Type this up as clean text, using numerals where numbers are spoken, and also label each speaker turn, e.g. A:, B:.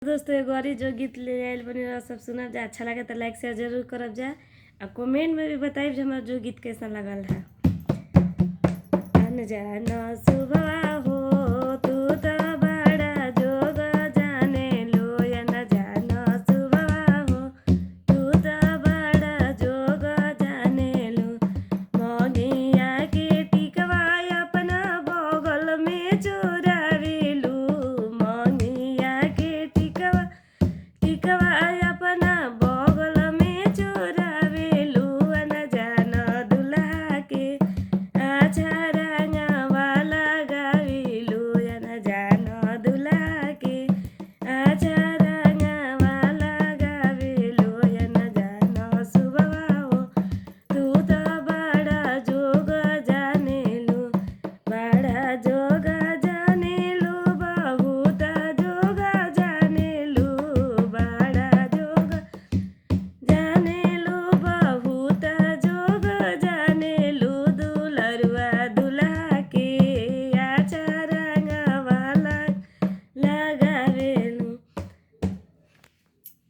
A: दोस्तों एगो और जो गीत ले आयल बनी रहा सब सुनब जा। अच्छा लगे तो लाइक शेयर जरूर करब जा और कमेंट में भी बताइब जो हमारा जो गीत कैसा लगल है। अनजाना सुबह हो तू तो